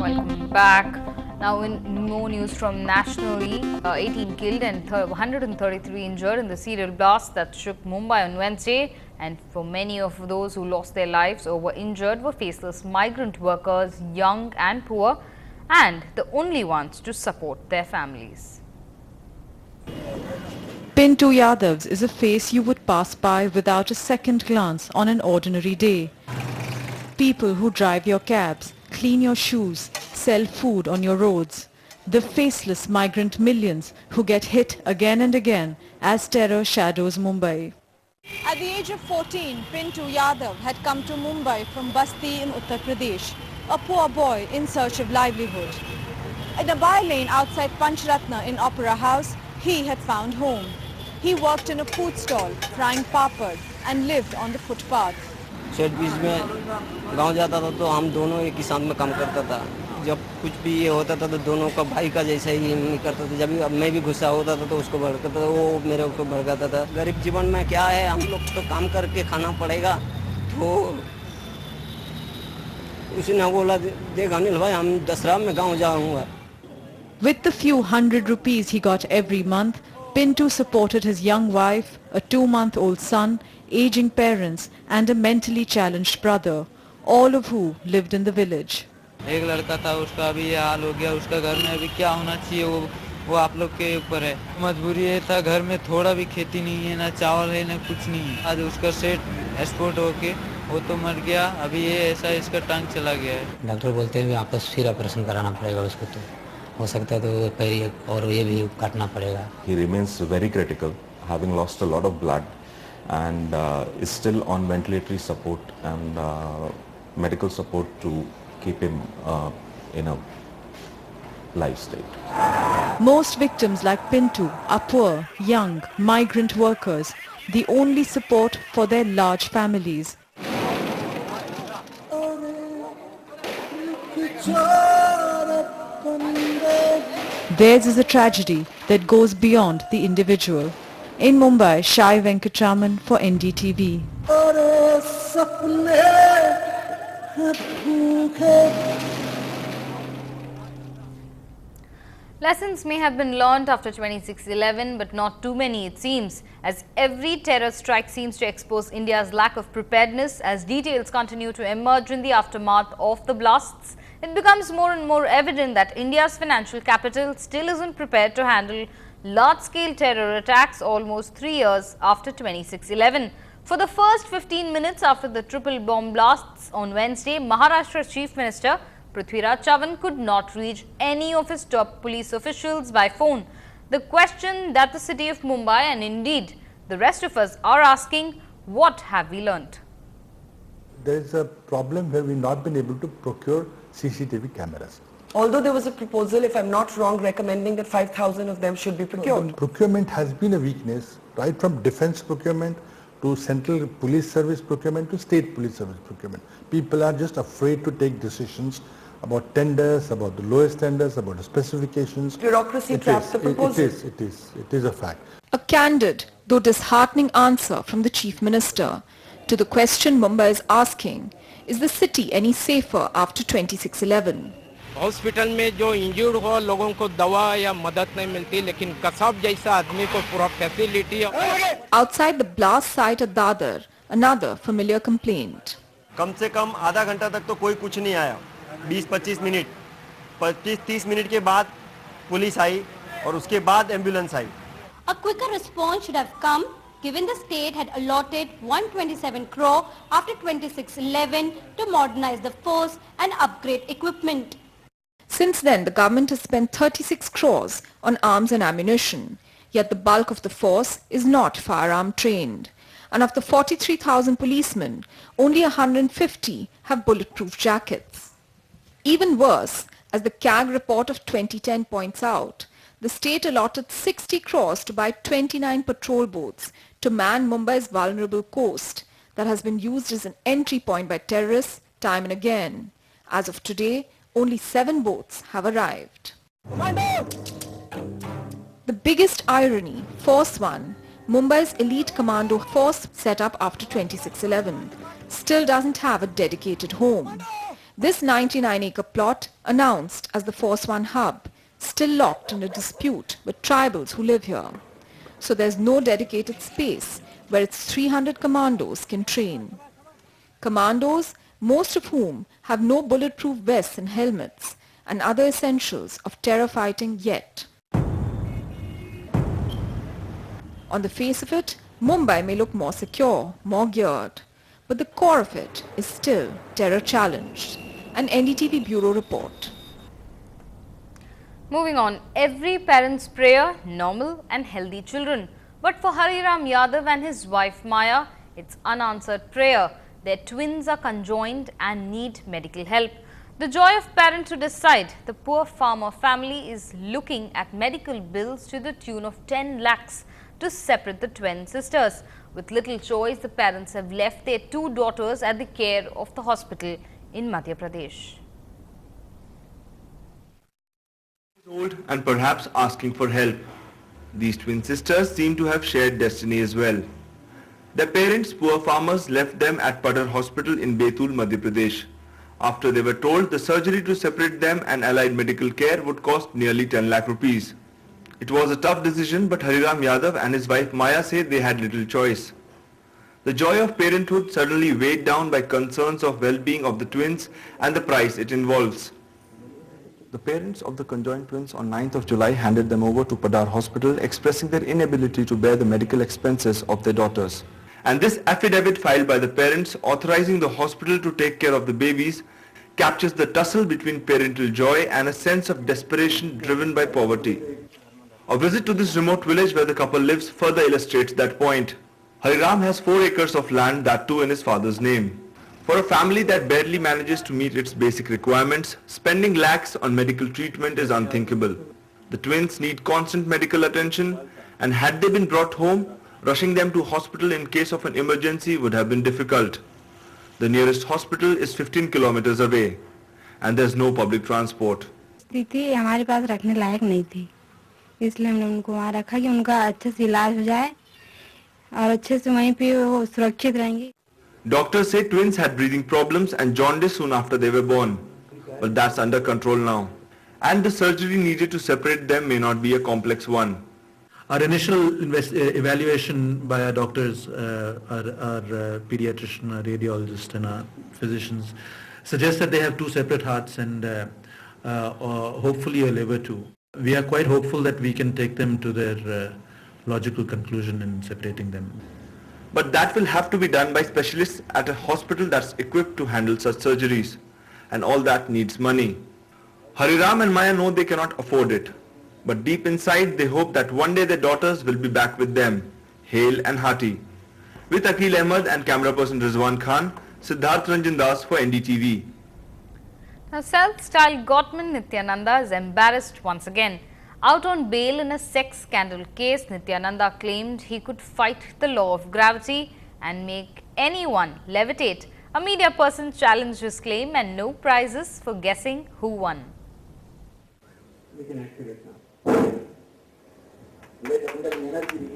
Welcome back. Now in more news from nationally, 18 killed and 133 injured in the serial blast that shook Mumbai on Wednesday, and for many of those who lost their lives or were injured were faceless migrant workers, young and poor, and the only ones to support their families. Pintu Yadav's is a face you would pass by without a second glance on an ordinary day. People who drive your cabs, clean your shoes, sell food on your roads. The faceless migrant millions who get hit again and again as terror shadows Mumbai. At the age of 14, Pintu Yadav had come to Mumbai from Basti in Uttar Pradesh, a poor boy in search of livelihood. In a by-lane outside Panchratna in Opera House, he had found home. He worked in a food stall, frying papad, and lived on the footpath. शेड बीच में गांव जाता था तो हम दोनों एक ही साथ में काम करता था. जब कुछ भी ये होता था तो दोनों का भाई का जैसा ही करता था. जब मैं भी गुस्सा होता था तो उसको भड़काता था, वो मेरे ऊपर भड़काता था. गरीब जीवन में क्या है, हम लोग तो काम करके खाना पड़ेगा. तो उसने बोला, देख अनिल भाई, हम दसरा में गाँव जाऊँगा. With the few hundred rupees he got every month, Pintu supported his young wife, a 2-month-old son, aging parents and a mentally challenged brother, all of who lived in the village. एक लड़का था, उसका अभी ये हाल हो गया. उसका घर में अभी क्या होना चाहिए वो आप लोग के ऊपर है. मजबूरी ये था, घर में थोड़ा भी खेती नहीं है, ना चावल है ना कुछ नहीं है. आज उसका सेट एक्सपोर्ट होके वो तो मर गया. अभी ये ऐसा इसका टांग चला गया है. डॉक्टर बोलते हैं वापस फिर ऑपरेशन कराना पड़ेगा उसको. तो हो सकता है तो पैर और ये भी काटना पड़ेगा. He remains very critical, having lost a lot of blood, and is still on ventilatory support and medical support to keep him in a life state. Most victims like Pintu are poor, young, migrant workers, the only support for their large families. Theirs is a tragedy that goes beyond the individual. In Mumbai, Shai Venkatraman for NDTV. Lessons may have been learnt after 26/11, but not too many it seems, as every terror strike seems to expose India's lack of preparedness. As details continue to emerge in the aftermath of the blasts, it becomes more and more evident that India's financial capital still isn't prepared to handle large-scale terror attacks almost 3 years after 26/11. For the first 15 minutes after the triple bomb blasts on Wednesday, Maharashtra's Chief Minister Prithviraj Chavan could not reach any of his top police officials by phone. The question that the city of Mumbai and indeed the rest of us are asking, what have we learnt? There is a problem where we've not been able to procure CCTV cameras. Although there was a proposal, if I'm not wrong, recommending that 5,000 of them should be procured. The procurement has been a weakness, right from defense procurement to central police service procurement to state police service procurement. People are just afraid to take decisions about tenders, about the lowest tenders, about the specifications. Bureaucracy traps the proposal. It is a fact. A candid, though disheartening answer from the Chief Minister to the question Mumbai is asking, is the city any safer after 26/11? Hospital में जो injured हो लोगों को दवा या मदद नहीं मिलती, लेकिन कसाब जैसा आदमी को पूरा फैसिलिटी है. Outside the blast site at Dadar, another familiar complaint. कम से कम आधा घंटा तक तो कोई कुछ नहीं आया. 20-25 मिनट, 25-30 मिनट के बाद पुलिस आई और उसके बाद ambulance I. A quicker response should have come, given the state had allotted 127 crore after 26/11 to modernize the force and upgrade equipment. Since then, the government has spent 36 crores on arms and ammunition, yet the bulk of the force is not firearm trained. And of the 43,000 policemen, only 150 have bulletproof jackets. Even worse, as the CAG report of 2010 points out, the state allotted 60 crores to buy 29 patrol boats to man Mumbai's vulnerable coast that has been used as an entry point by terrorists time and again. As of today, only 7 boats have arrived. The biggest irony, Force 1, Mumbai's elite commando force set up after 26/11, still doesn't have a dedicated home. This 99-acre plot, announced as the Force One hub, still locked in a dispute with tribals who live here. So there's no dedicated space where its 300 commandos can train. Commandos, most of whom have no bulletproof vests and helmets and other essentials of terror fighting yet. On the face of it, Mumbai may look more secure, more geared, but the core of it is still terror challenged. An NDTV Bureau report. Moving on, every parent's prayer, normal and healthy children. But for Hariram Yadav and his wife Maya, it's unanswered prayer. Their twins are conjoined and need medical help. The joy of parents to decide, the poor farmer family is looking at medical bills to the tune of 10 lakhs to separate the twin sisters. With little choice, the parents have left their two daughters at the care of the hospital in Madhya Pradesh. Old and perhaps asking for help. These twin sisters seem to have shared destiny as well. Their parents, poor farmers, left them at Padar Hospital in Betul, Madhya Pradesh, after they were told the surgery to separate them and allied medical care would cost nearly 10 lakh rupees. It was a tough decision, but Hariram Yadav and his wife Maya say they had little choice. The joy of parenthood suddenly weighed down by concerns of well-being of the twins and the price it involves. The parents of the conjoined twins on 9th of July handed them over to Padar Hospital, expressing their inability to bear the medical expenses of their daughters. And this affidavit filed by the parents authorizing the hospital to take care of the babies captures the tussle between parental joy and a sense of desperation driven by poverty. A visit to this remote village where the couple lives further illustrates that point. Hariram has 4 acres of land, that too in his father's name. For a family that barely manages to meet its basic requirements, spending lakhs on medical treatment is unthinkable. The twins need constant medical attention, and had they been brought home, rushing them to hospital in case of an emergency would have been difficult. The nearest hospital is 15 kilometers away, and there's no public transport. स्थिति हमारे पास रखने लायक नहीं थी, इसलिए हमने उनको वहाँ रखा कि उनका अच्छे से इलाज हो जाए और अच्छे से वहीं पे वो सुरक्षित रहेंगे. Doctors say twins had breathing problems and jaundice soon after they were born, but that's under control now. And the surgery needed to separate them may not be a complex one. Our initial evaluation by our doctors, our pediatrician, our radiologist and our physicians suggests that they have 2 separate hearts and hopefully a liver too. We are quite hopeful that we can take them to their logical conclusion in separating them. But that will have to be done by specialists at a hospital that's equipped to handle such surgeries. And all that needs money. Hariram and Maya know they cannot afford it. But deep inside they hope that one day their daughters will be back with them, hale and hearty. With Akil Ahmed and camera person Rizwan Khan, Siddharth Ranjan Das for NDTV. Now, self-styled Godman Nityananda is embarrassed once again. Out on bail in a sex scandal case, Nityananda claimed he could fight the law of gravity and make anyone levitate. A media person challenged his claim and no prizes for guessing who won.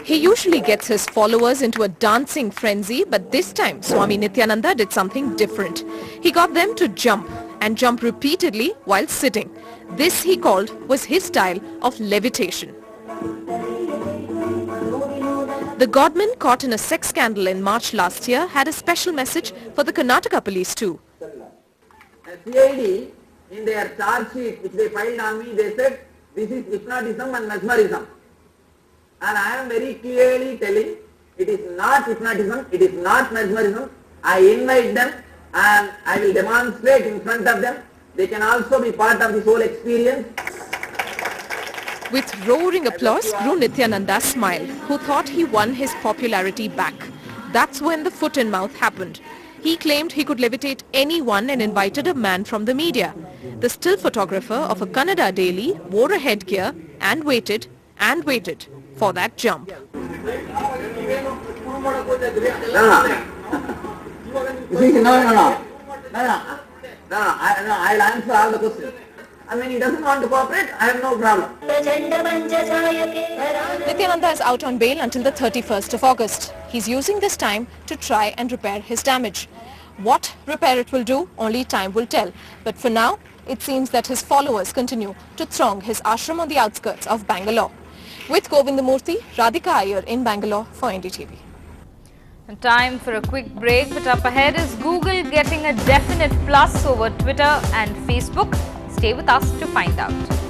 He usually gets his followers into a dancing frenzy, but this time Swami Nityananda did something different. He got them to jump and jump repeatedly while sitting. This, he called, was his style of levitation. The Godman, caught in a sex scandal in March last year, had a special message for the Karnataka police too. CID, in their charge sheet which they filed on me, they said this is hypnotism and mesmerism. And I am very clearly telling, it is not hypnotism, it is not mesmerism. I invite them and I will demonstrate in front of them. They can also be part of this whole experience. With roaring applause grew Nityananda's smile, who thought he won his popularity back. That's when the foot and mouth happened. He claimed he could levitate anyone and invited a man from the media. The still photographer of a Kannada daily wore a headgear and waited for that jump. I'll answer all the questions. And when he doesn't want to cooperate, I have no problem. Nityananda is out on bail until the 31st of August. He's using this time to try and repair his damage. What repair it will do, only time will tell. But for now, it seems that his followers continue to throng his ashram on the outskirts of Bangalore. With Govindamurthy, Radhika Iyer in Bangalore for NDTV. And time for a quick break, but up ahead is Google getting a definite plus over Twitter and Facebook. Stay with us to find out.